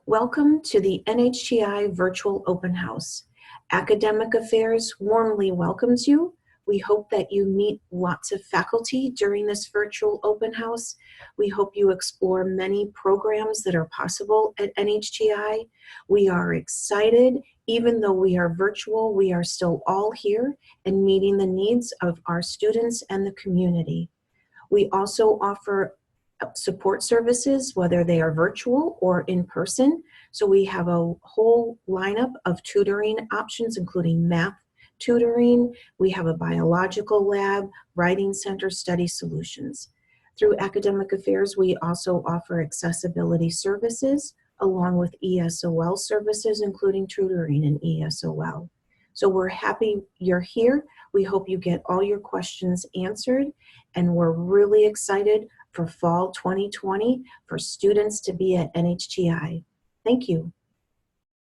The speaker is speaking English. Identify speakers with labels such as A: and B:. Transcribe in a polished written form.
A: Welcome to the NHTI Virtual Open House. Academic Affairs warmly welcomes you. We hope that you meet lots of faculty during this virtual open house. We hope you explore many programs that are possible at NHTI. We are excited. Even though we are virtual, we are still all here and meeting the needs of our students and the community. We also offer support services, whether they are virtual or in person. So we have a whole lineup of tutoring options, including math tutoring. We have a biological lab, writing center, study solutions. Through Academic Affairs, we also offer accessibility services along with ESOL services, including tutoring in ESOL. So we're happy you're here. We hope you get all your questions answered, and we're really excited for fall 2020 for students to be at NHTI. Thank you.